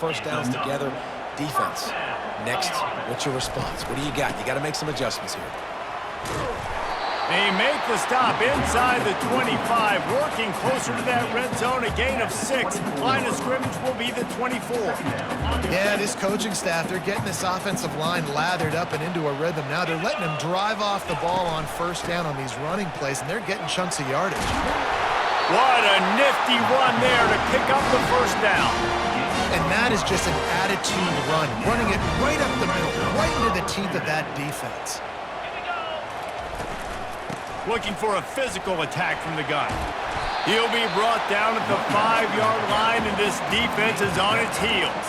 first downs together. Defense, next, what's your response? What do you got? You got to make some adjustments here. They make the stop inside the 25, working closer to that red zone, a gain of 6. Line of scrimmage will be the 24. Yeah, this coaching staff, they're getting this offensive line lathered up and into a rhythm. Now they're letting them drive off the ball on first down on these running plays, and they're getting chunks of yardage. What a nifty run there to pick up the first down. And that is just an attitude run, running it right up the middle, right into the teeth of that defense. Looking for a physical attack from the gun. He'll be brought down at the 5-yard line, and this defense is on its heels.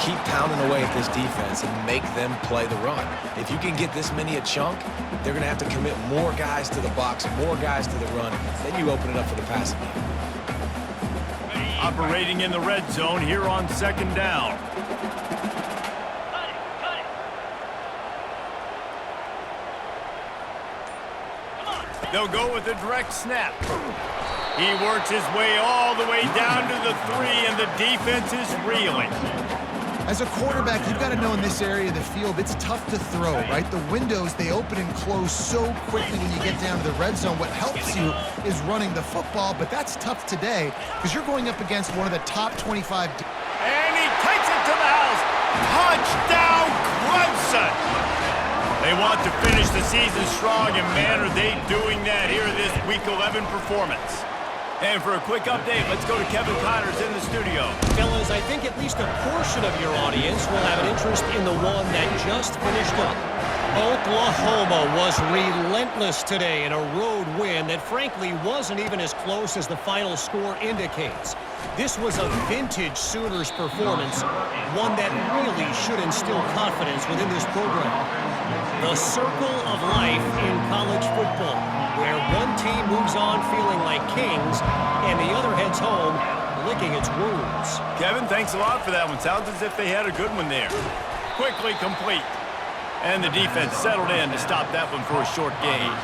Keep pounding away at this defense and make them play the run. If you can get this many a chunk, they're going to have to commit more guys to the box, more guys to the run. Then you open it up for the passing game. Operating in the red zone here on second down. They'll go with a direct snap. He works his way all the way down to the 3, and the defense is reeling. As a quarterback, you've got to know in this area of the field, it's tough to throw, right? The windows, they open and close so quickly when you get down to the red zone. What helps you is running the football, but that's tough today because you're going up against one of the top 25. And he takes it to the house. Touchdown, Clemson! They want to finish the season strong, and man, are they doing that here in this Week 11 performance. And for a quick update, let's go to Kevin Connors in the studio. Fellas, I think at least a portion of your audience will have an interest in the one that just finished up. Oklahoma was relentless today in a road win that frankly wasn't even as close as the final score indicates. This was a vintage Sooners performance, one that really should instill confidence within this program. The circle of life in college football, where one team moves on feeling like kings and the other heads home licking its wounds. Kevin, thanks a lot for that one. Sounds as if they had a good one there. Quickly complete. And the defense settled in to stop that one for a short gain.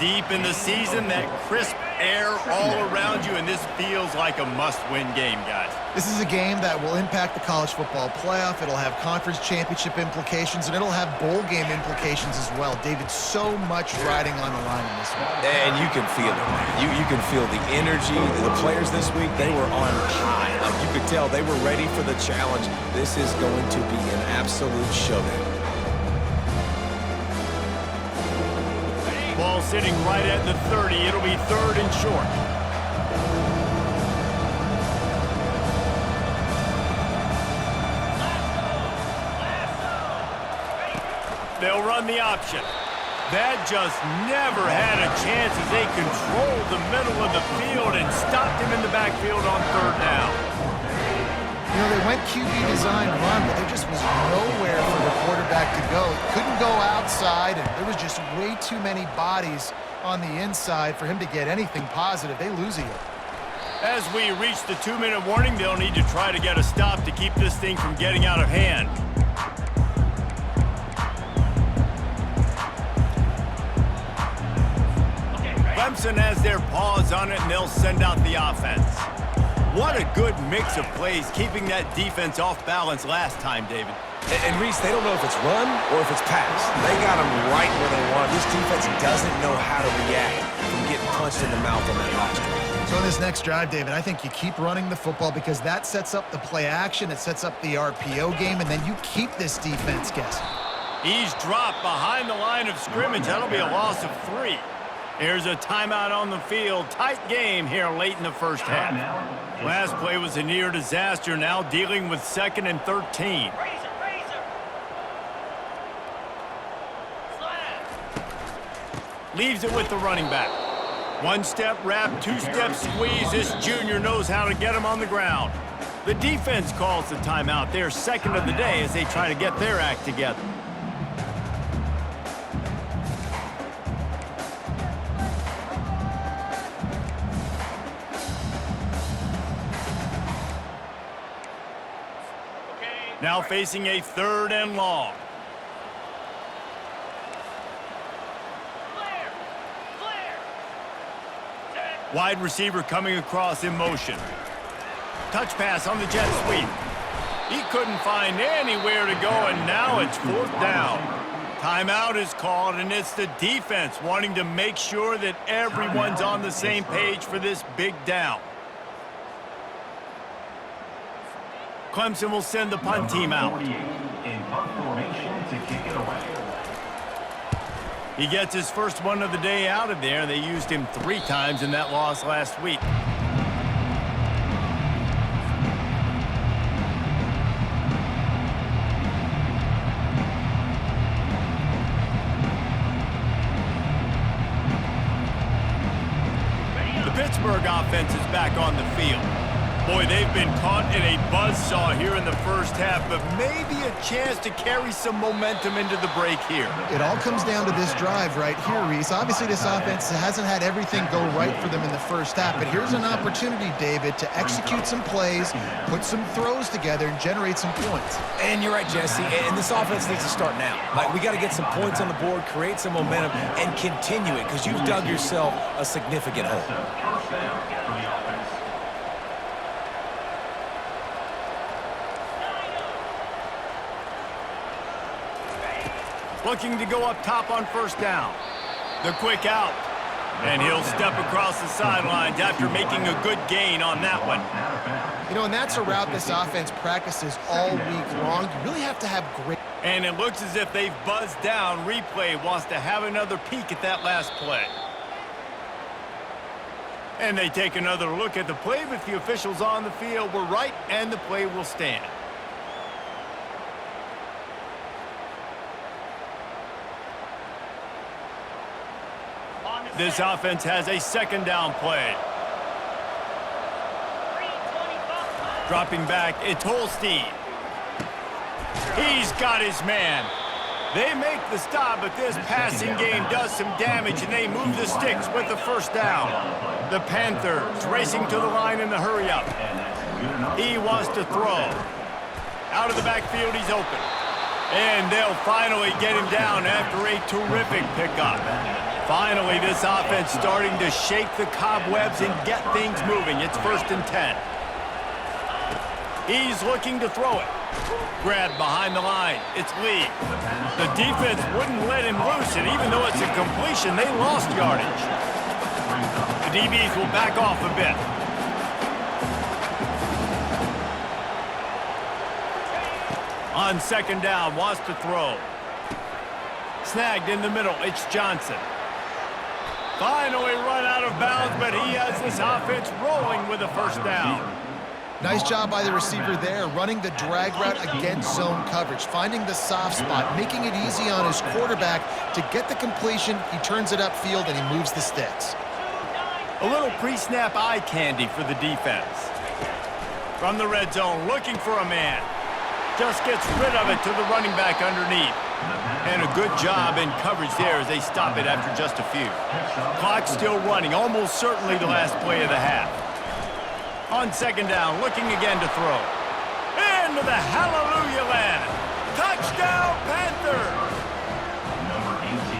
Deep in the season, that crisp air all around you, and this feels like a must-win game, guys. This is a game that will impact the college football playoff. It'll have conference championship implications, and it'll have bowl game implications as well. David, so much riding on the line in this one. And you can feel it, man. You can feel the energy. The players this week, they were on high. Like you could tell they were ready for the challenge. This is going to be an absolute showdown. Ball sitting right at the 30. It'll be 3rd and short. They'll run the option. That just never had a chance as they controlled the middle of the field and stopped him in the backfield on 3rd down. You know, they went QB design run, but there just was nowhere for the quarterback to go. Couldn't go outside, and there was just way too many bodies on the inside for him to get anything positive. They lose it. As we reach the 2-minute warning, they'll need to try to get a stop to keep this thing from getting out of hand. Clemson has their paws on it, and they'll send out the offense. What a good mix of plays, keeping that defense off balance last time, David. And Reese, they don't know if it's run or if it's pass. They got them right where they want. This defense doesn't know how to react from getting punched in the mouth on that last drive. So in this next drive, David, I think you keep running the football because that sets up the play action, it sets up the RPO game, and then you keep this defense guessing. He's dropped behind the line of scrimmage. That'll be a loss of 3. Here's a timeout on the field. Tight game here late in the first half. Last play was a near disaster. Now dealing with 2nd and 13. Leaves it with the running back. 1-step wrap, 2-step squeeze. This junior knows how to get him on the ground. The defense calls the timeout. They're 2nd of the day as they try to get their act together. Now facing a 3rd and long. Wide receiver coming across in motion. Touch pass on the jet sweep. He couldn't find anywhere to go, and now it's 4th down. Timeout is called, and it's the defense wanting to make sure that everyone's on the same page for this big down. Clemson will send the punt team out. He gets his first one of the day out of there. They used him 3 times in that loss last week. The Pittsburgh offense is back on the field. Boy, they've been caught in a buzzsaw here in the first half, but maybe a chance to carry some momentum into the break here. It all comes down to this drive right here, Reese. Obviously, this offense hasn't had everything go right for them in the first half, but here's an opportunity, David, to execute some plays, put some throws together, and generate some points. And you're right, Jesse, and this offense needs to start now. Like, we got to get some points on the board, create some momentum, and continue it, because you've dug yourself a significant hole. Looking to go up top on 1st down. The quick out. And he'll step across the sidelines after making a good gain on that one. You know, and that's a route this offense practices all week long. You really have to have great... And it looks as if they've buzzed down. Replay wants to have another peek at that last play. And they take another look at the play, but the officials on the field were right, and the play will stand. This offense has a 2nd down play. Dropping back, it's Holstein. He's got his man. They make the stop, but this passing game does some damage, and they move the sticks with the 1st down. The Panthers racing to the line in the hurry-up. He wants to throw. Out of the backfield, he's open. And they'll finally get him down after a terrific pickup. Finally, this offense starting to shake the cobwebs and get things moving. It's 1st and 10. He's looking to throw it. Grabbed behind the line. It's Lee. The defense wouldn't let him loose, and even though it's a completion, they lost yardage. The DBs will back off a bit. On 2nd down, wants to throw. Snagged in the middle, it's Johnson. Finally run out of bounds, but he has this offense rolling with a 1st down. Nice job by the receiver there, running the drag route against zone coverage, finding the soft spot, making it easy on his quarterback to get the completion. He turns it upfield, and he moves the sticks. A little pre-snap eye candy for the defense. From the red zone, looking for a man. Just gets rid of it to the running back underneath. And a good job in coverage there as they stop it after just a few. Clock still running, almost certainly the last play of the half. On 2nd down, looking again to throw. Into the hallelujah land. Touchdown, Panthers!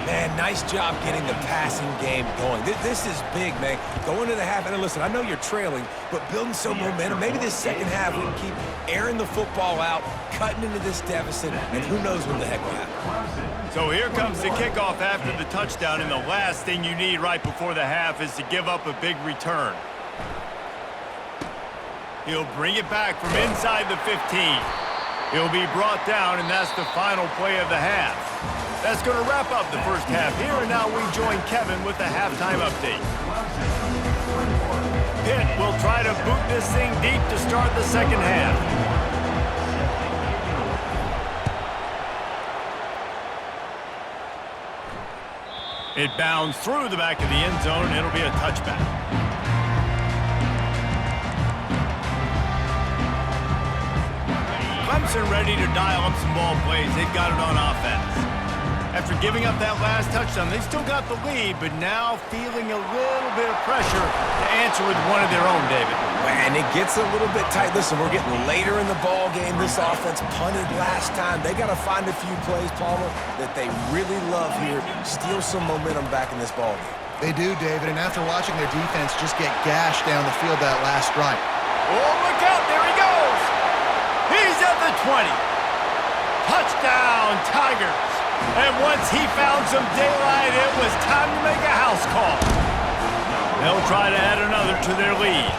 Man, nice job getting the passing game going. This is big, man. Going to the half, and listen, I know you're trailing, but building some momentum. Maybe this 2nd half we can keep airing the football out, cutting into this deficit, and who knows what the heck will happen. So here comes the kickoff after the touchdown, and the last thing you need right before the half is to give up a big return. He'll bring it back from inside the 15. He'll be brought down, and that's the final play of the half. That's going to wrap up the first half here, and now we join Kevin with the halftime update. Pitt will try to boot this thing deep to start the 2nd half. It bounds through the back of the end zone, and it'll be a touchback. Clemson ready to dial up some ball plays. They've got it on offense. After giving up that last touchdown, they still got the lead, but now feeling a little bit of pressure to answer with one of their own, David. And it gets a little bit tight. Listen, we're getting later in the ball game. This offense punted last time. They got to find a few plays, Palmer, that they really love here. Steal some momentum back in this ball game. They do, David, and after watching their defense just get gashed down the field that last drive. Oh, look out. There he goes. He's at the Touchdown, Tigers. And once he found some daylight, it was time to make a house call. They'll try to add another to their lead.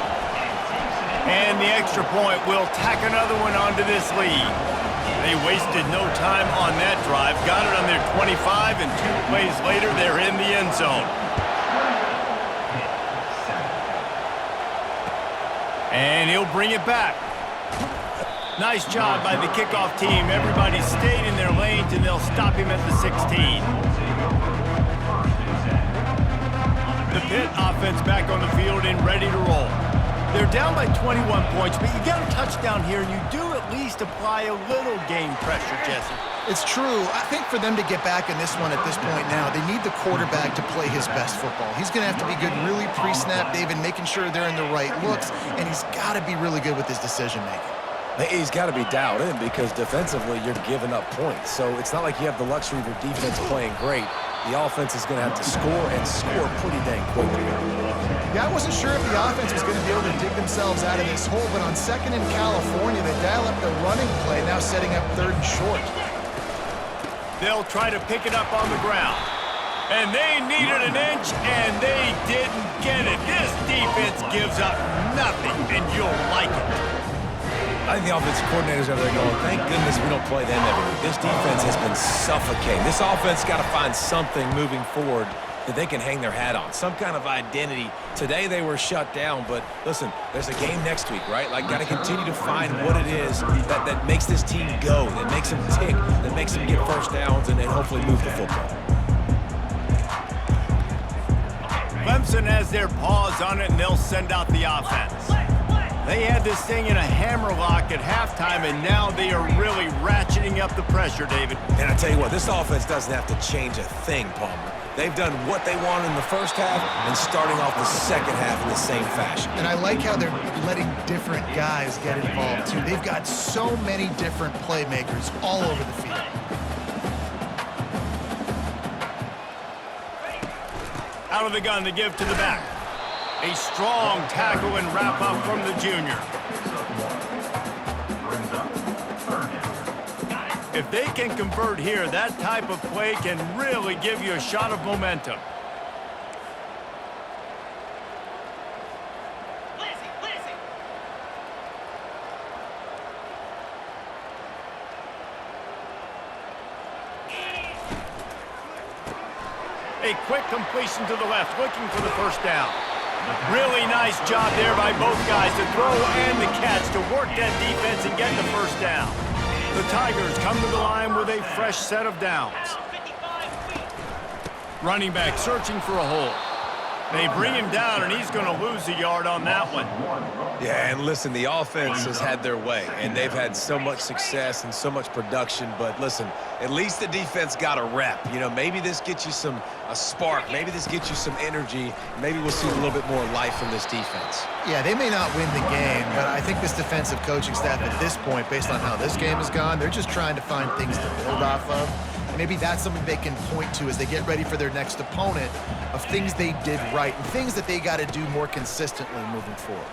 And the extra point will tack another one onto this lead. They wasted no time on that drive. Got it on their 25, and 2 plays later, they're in the end zone. And he'll bring it back. Nice job by the kickoff team. Everybody stayed in their lanes, and they'll stop him at the 16. The Pitt offense back on the field and ready to roll. They're down by 21 points, but you get a touchdown here, and you do at least apply a little game pressure, Jesse. It's true. I think for them to get back in this one at this point now, they need the quarterback to play his best football. He's going to have to be good really pre-snap, David, making sure they're in the right looks, and he's got to be really good with his decision-making. He's got to be dialed in because defensively you're giving up points. So it's not like you have the luxury of your defense playing great. The offense is going to have to score and score pretty dang quickly. Yeah, I wasn't sure if the offense was going to be able to dig themselves out of this hole, but on second in California, they dial up the running play, now setting up third and short. They'll try to pick it up on the ground. And they needed an inch, and they didn't get it. This defense gives up nothing, and you'll like it. I think the offensive coordinators are there going, thank goodness we don't play them every week. This defense has been suffocating. This offense got to find something moving forward that they can hang their hat on, some kind of identity. Today they were shut down, but listen, there's a game next week, right? Like, got to continue to find what it is that makes this team go, that makes them tick, that makes them get first downs, and then hopefully move the football. Clemson has their paws on it, and they'll send out the offense. They had this thing in a hammerlock at halftime, and now they are really ratcheting up the pressure, David. And I tell you what, this offense doesn't have to change a thing, Palmer. They've done what they wanted in the first half and starting off the second half in the same fashion. And I like how they're letting different guys get involved, too. They've got so many different playmakers all over the field. Out of the gun to give to the back. A strong tackle and wrap-up from the junior. If they can convert here, that type of play can really give you a shot of momentum. A quick completion to the left, looking for the first down. Really nice job there by both guys to throw and the catch to work that defense and get the first down. The Tigers come to the line with a fresh set of downs. Running back searching for a hole. They bring him down, and he's going to lose a yard on that one. Yeah, and listen, the offense has had their way, and they've had so much success and so much production. But listen, at least the defense got a rep. You know, maybe this gets you a spark. Maybe this gets you some energy. Maybe we'll see a little bit more life from this defense. Yeah, they may not win the game, but I think this defensive coaching staff at this point, based on how this game has gone, they're just trying to find things to build off of. Maybe that's something they can point to as they get ready for their next opponent, of things they did right and things that they got to do more consistently moving forward.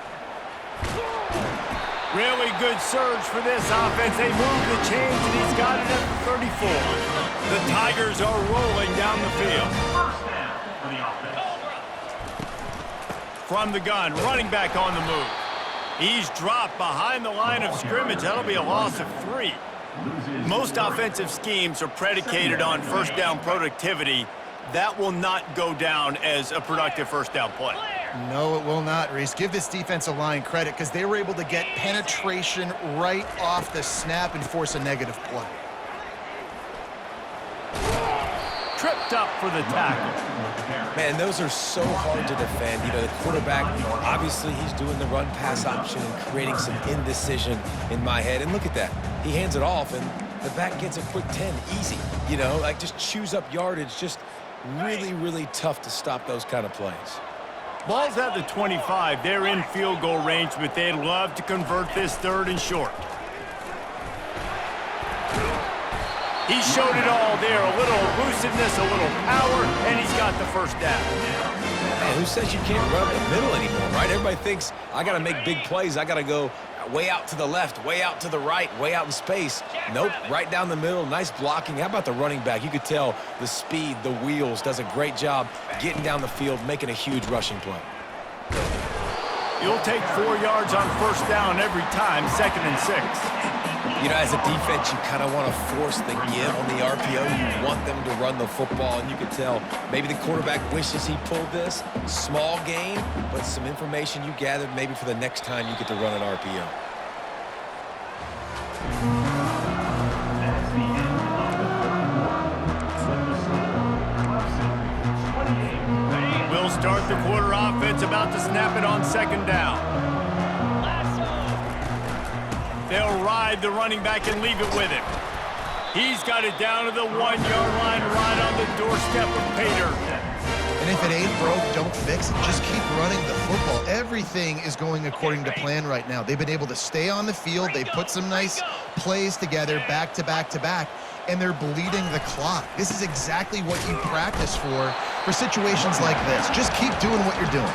Really good surge for this offense. They move the chains, and he's got it at the 34. The Tigers are rolling down the field. From the gun, running back on the move. He's dropped behind the line of scrimmage. That'll be a loss of 3. Most offensive schemes are predicated on first down productivity. That will not go down as a productive first down play. No, it will not, Reese. Give this defensive line credit because they were able to get penetration right off the snap and force a negative play. Tripped up for the tackle. Man, those are so hard to defend. You know, the quarterback, obviously he's doing the run-pass option and creating some indecision in my head. And look at that. He hands it off, and the back gets a quick 10. Easy. You know, like just chews up yardage. Just really, really tough to stop those kind of plays. Ball's at the 25. They're in field goal range, but they'd love to convert this third and short. He showed it all there. A little elusiveness, a little power, and he's got the first down. Man, who says you can't run up the middle anymore, right? Everybody thinks, I got to make big plays. I got to go Way out to the left, way out to the right, way out in space. Nope, right down the middle. Nice blocking. How about the running back? You could tell the speed, the wheels, does a great job getting down the field, making a huge rushing play. You'll take 4 yards on first down every time, 2nd and 6. You know, as a defense, you kind of want to force the give on the RPO. You want them to run the football, and you can tell maybe the quarterback wishes he pulled this. Small gain, but some information you gathered maybe for the next time you get to run an RPO. We'll start the quarter offense, about to snap it on 2nd down. They'll ride the running back and leave it with him. He's got it down to the 1-yard line, right on the doorstep of Pater. And if it ain't broke, don't fix it. Just keep running the football. Everything is going according to plan right now. They've been able to stay on the field. They put some nice plays together back to back to back, and they're bleeding the clock. This is exactly what you practice for situations like this. Just keep doing what you're doing.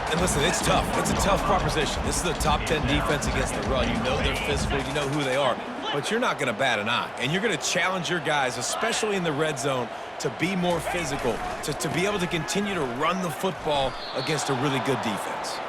And listen, it's tough. It's a tough proposition. This is a top 10 defense against the run. You know they're physical. You know who they are. But you're not going to bat an eye. And you're going to challenge your guys, especially in the red zone, to be more physical, to be able to continue to run the football against a really good defense.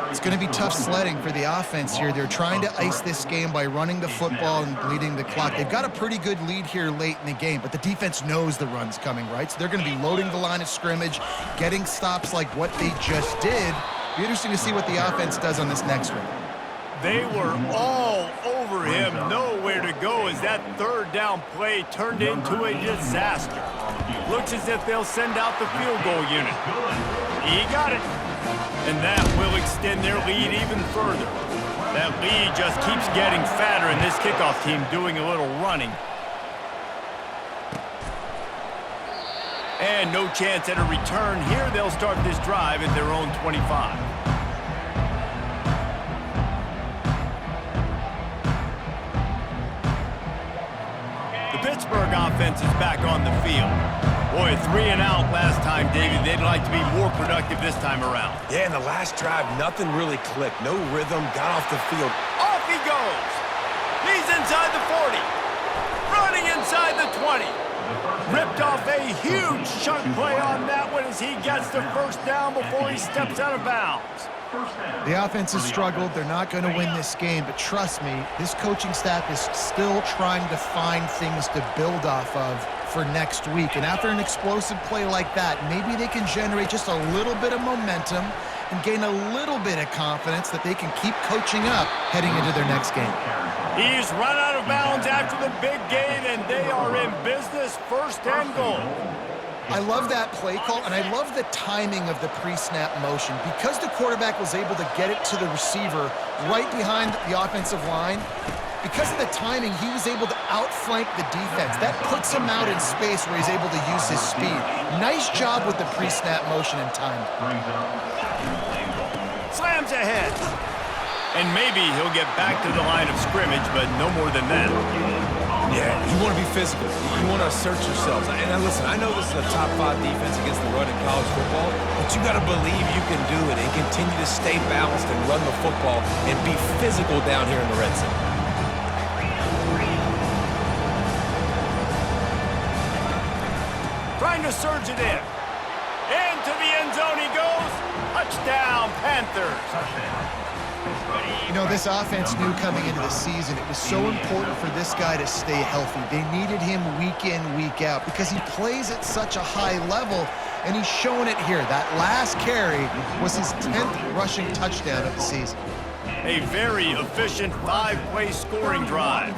It's going to be tough sledding for the offense here. They're trying to ice this game by running the football and bleeding the clock. They've got a pretty good lead here late in the game, but the defense knows the run's coming, right? So they're going to be loading the line of scrimmage, getting stops like what they just did. Be interesting to see what the offense does on this next one. They were all over him, nowhere to go as that 3rd down play turned into a disaster. Looks as if they'll send out the field goal unit. He got it. And that will extend their lead even further. That lead just keeps getting fatter, and this kickoff team doing a little running. And no chance at a return here. They'll start this drive at their own 25. Pittsburgh offense is back on the field. Boy, 3 and out last time, David. They'd like to be more productive this time around. Yeah, in the last drive, nothing really clicked. No rhythm, got off the field. Off he goes. He's inside the 40. Running inside the 20. Ripped off a huge chunk play on that one as he gets the first down before he steps out of bounds. The offense has struggled. They're not going to win this game, but trust me, this coaching staff is still trying to find things to build off of for next week. And after an explosive play like that, maybe they can generate just a little bit of momentum and gain a little bit of confidence that they can keep coaching up heading into their next game. He's run out of bounds after the big gain, and they are in business, 1st and goal. I love that play call, and I love the timing of the pre-snap motion. Because the quarterback was able to get it to the receiver right behind the offensive line, because of the timing, he was able to outflank the defense. That puts him out in space where he's able to use his speed. Nice job with the pre-snap motion and time. Slams ahead. And maybe he'll get back to the line of scrimmage, but no more than that. Yeah, you want to be physical. You want to assert yourselves. And listen, I know this is a top 5 defense against the run in college football, but you got to believe you can do it and continue to stay balanced and run the football and be physical down here in the red zone. Trying to surge it in. Into the end zone he goes. Touchdown, Panthers. You know, this offense knew coming into the season it was so important for this guy to stay healthy. They needed him week in, week out because he plays at such a high level, and he's showing it here. That last carry was his 10th rushing touchdown of the season. A very efficient 5-play scoring drive.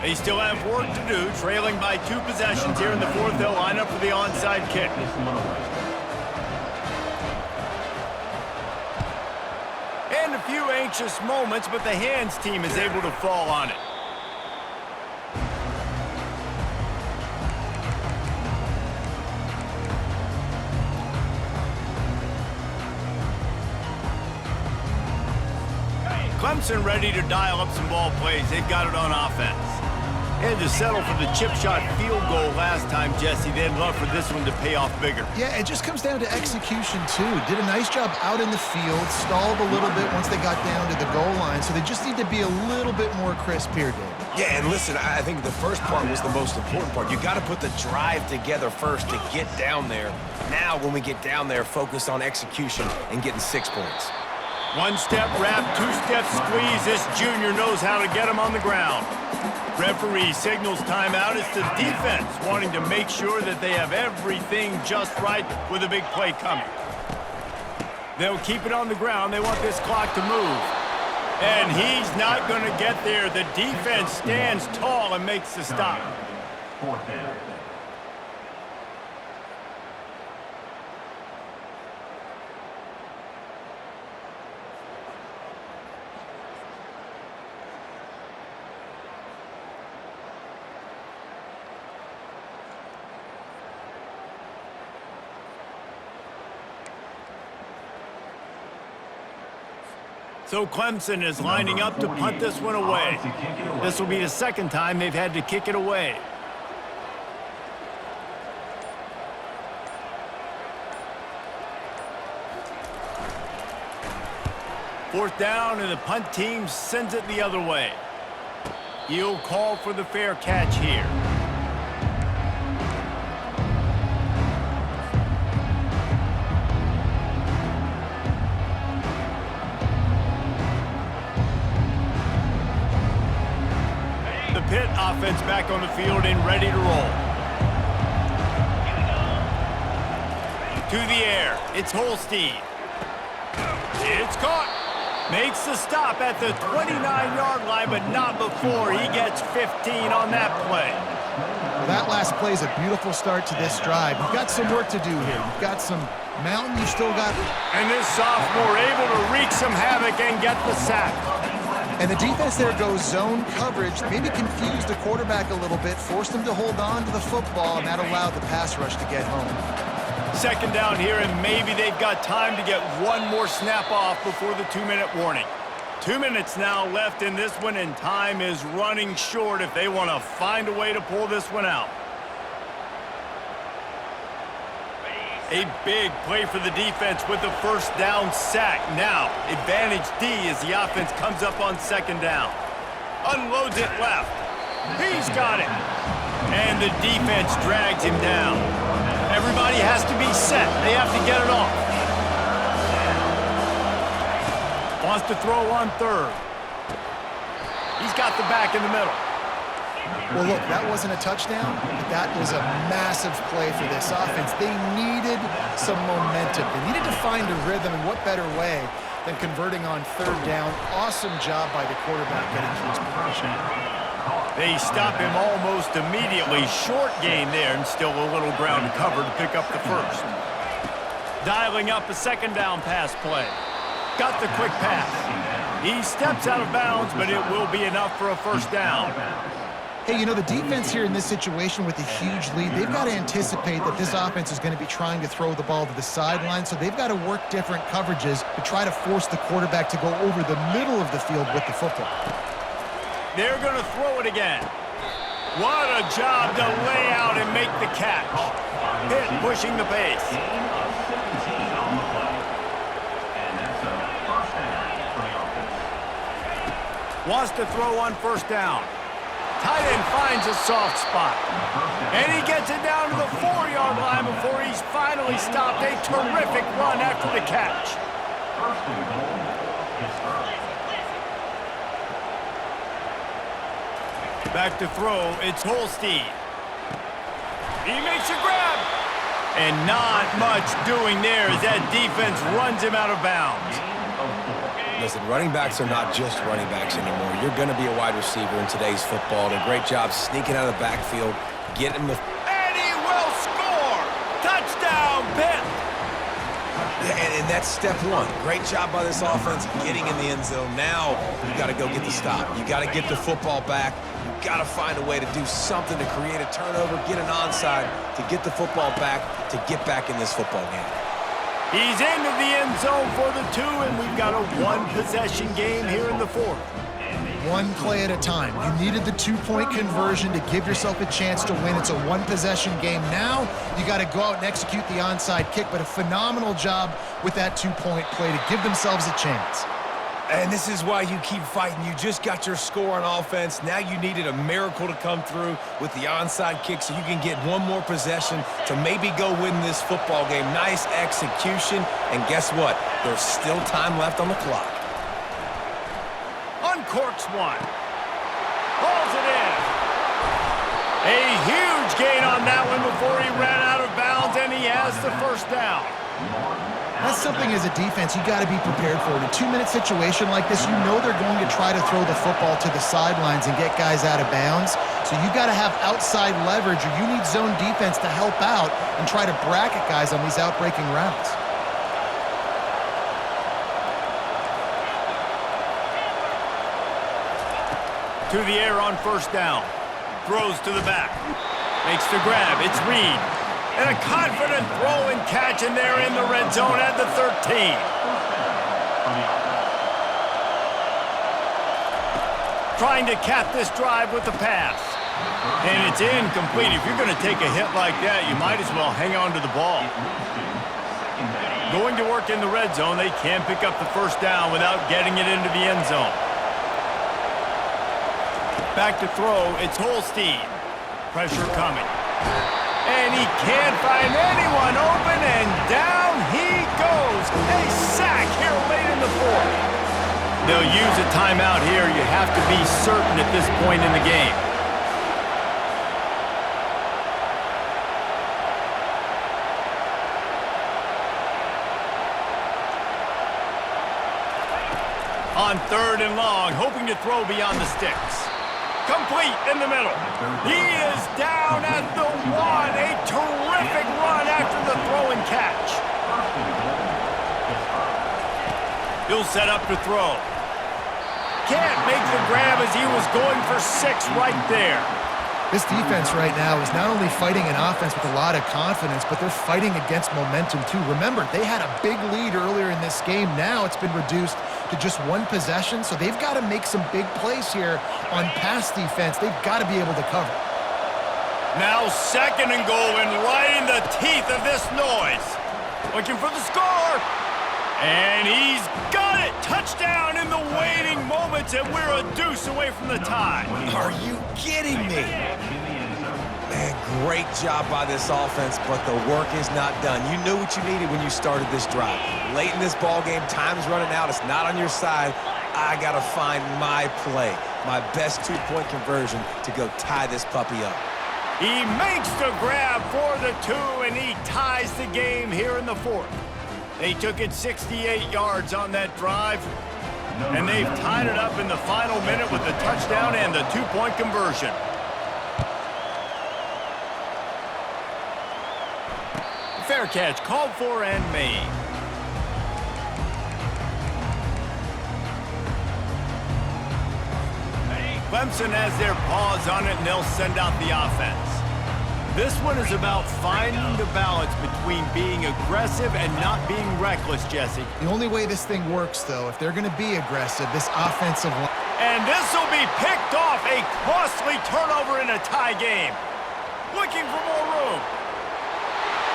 They still have work to do, trailing by 2 possessions here in the 4th. They'll line up for the onside kick. And a few anxious moments, but the hands team is able to fall on it. Clemson ready to dial up some ball plays. They've got it on offense. Had to settle for the chip shot field goal last time, Jesse. They'd love for this one to pay off bigger. Yeah, it just comes down to execution, too. Did a nice job out in the field, stalled a little bit once they got down to the goal line, so they just need to be a little bit more crisp here, Dave. Yeah, and listen, I think the first part was the most important part. You got to put the drive together first to get down there. Now, when we get down there, focus on execution and getting 6 points. One-step wrap, two-step squeeze. This junior knows how to get him on the ground. Referee signals timeout. It's the defense wanting to make sure that they have everything just right with a big play coming. They'll keep it on the ground. They want this clock to move. And he's not going to get there. The defense stands tall and makes the stop. Fourth down. So Clemson is lining up to punt this one away. This will be the second time they've had to kick it away. Fourth down, and the punt team sends it the other way. He'll call for the fair catch here. Pitt offense back on the field and ready to roll. To the air, it's Holstein. It's caught. Makes the stop at the 29-yard line, but not before he gets 15 on that play. Well, that last play is a beautiful start to this drive. You've got some work to do here. You've got some mountain you've still got. And this sophomore able to wreak some havoc and get the sack. And the defense there goes zone coverage, maybe confused the quarterback a little bit, forced him to hold on to the football, and that allowed the pass rush to get home. Second down here, and maybe they've got time to get one more snap off before the 2-minute warning. 2 minutes now left in this one, and time is running short if they want to find a way to pull this one out. A big play for the defense with the first down sack. Now, advantage D as the offense comes up on second down. Unloads it left. He's got it. And the defense drags him down. Everybody has to be set. They have to get it off. Wants to throw on third. He's got the back in the middle. Well, look, that wasn't a touchdown, but that was a massive play for this offense. They needed some momentum. They needed to find a rhythm, and what better way than converting on third down. Awesome job by the quarterback getting to his position. They stop him almost immediately. Short gain there, and still a little ground to cover to pick up the first. Dialing up a second down pass play. Got the quick pass. He steps out of bounds, but it will be enough for a first down. Hey, you know, the defense here in this situation with a huge lead, they've got to anticipate that this offense is going to be trying to throw the ball to the sideline, so they've got to work different coverages to try to force the quarterback to go over the middle of the field with the football. They're going to throw it again. What a job to lay out and make the catch. Pitt pushing the pace. Wants to throw on first down. Tight end finds a soft spot. And he gets it down to the 4-yard line before he's finally stopped. A terrific run after the catch. Back to throw, it's Holstein. He makes a grab. And not much doing there as that defense runs him out of bounds. Listen, running backs are not just running backs anymore. You're going to be a wide receiver in today's football. And a great job sneaking out of the backfield, getting him the... And he will score! Touchdown, Pitt! And that's step one. Great job by this offense getting in the end zone. Now you got to go get the stop. You got to get the football back. You got to find a way to do something to create a turnover, get an onside, to get the football back, to get back in this football game. He's into the end zone for the 2, and we've got a one-possession game here in the 4th. one play at a time. You needed the two-point conversion to give yourself a chance to win. It's a one-possession game. Now you got to go out and execute the onside kick, but a phenomenal job with that two-point play to give themselves a chance. And this is why you keep fighting. You just got your score on offense. Now you needed a miracle to come through with the onside kick so you can get one more possession to maybe go win this football game. Nice execution. And guess what? There's still time left on the clock. Uncorks one. Hauls it in. A huge gain on that one before he ran out of bounds, and he has the first down. That's something as a defense you got to be prepared for. In a 2-minute situation like this, you know they're going to try to throw the football to the sidelines and get guys out of bounds. So you got to have outside leverage, or you need zone defense to help out and try to bracket guys on these outbreaking routes. To the air on first down. Throws to the back. Makes the grab. It's Reed. And a confident throw and catch, and they're in the red zone at the 13. Trying to cap this drive with the pass. And it's incomplete. If you're going to take a hit like that, you might as well hang on to the ball. Going to work in the red zone, they can't pick up the first down without getting it into the end zone. Back to throw, it's Holstein. Pressure coming. And he can't find anyone open, and down he goes. A sack here late in the fourth. They'll use a timeout here. You have to be certain at this point in the game. On third and long, hoping to throw beyond the sticks. Complete in the middle. He is down at the 1. A terrific run after the throw and catch. He'll set up to throw. Can't make the grab as he was going for 6 right there. This defense right now is not only fighting an offense with a lot of confidence, but they're fighting against momentum too. Remember, they had a big lead earlier in this game. Now it's been reduced to just one possession, so they've got to make some big plays here on pass defense. They've got to be able to cover. Now second and goal, and right in the teeth of this noise. Looking for the score. And he's got it! Touchdown in the waiting moments, and we're a deuce away from the tie. Are you kidding me? Man, great job by this offense, but the work is not done. You knew what you needed when you started this drive. Late in this ball game, time's running out. It's not on your side. I got to find my play, my best two-point conversion to go tie this puppy up. He makes the grab for the 2, and he ties the game here in the fourth. They took it 68 yards on that drive, and they've tied it up in the final minute with the touchdown and the two-point conversion. Fair catch called for and made. Clemson has their paws on it, and they'll send out the offense. This one is about finding the balance between being aggressive and not being reckless, Jesse. The only way this thing works, though, if they're going to be aggressive, this offensive line. And this will be picked off. A costly turnover in a tie game. Looking for more room.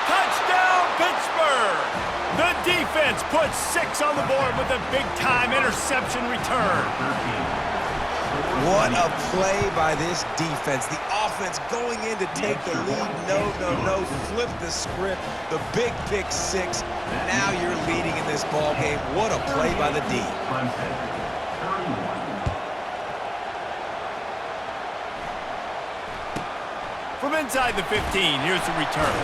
Touchdown, Pittsburgh! The defense puts 6 on the board with a big-time interception return. What a play by this defense. The offense going in to take the lead. No. Flip the script. The big pick 6. Now you're leading in this ball game. What a play by the D. From inside the 15, here's the return.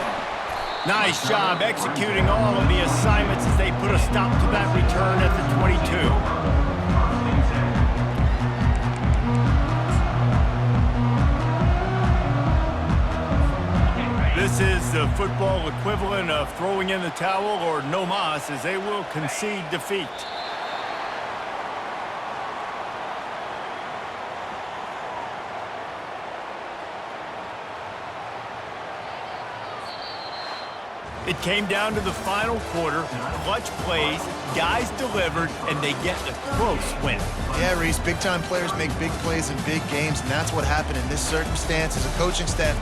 Nice job executing all of the assignments as they put a stop to that return at the 22. This is the football equivalent of throwing in the towel or no mas, as they will concede defeat. It came down to the final quarter, clutch plays, guys delivered, and they get a close win. Yeah, Reese, big-time players make big plays in big games, and that's what happened in this circumstance as a coaching staff.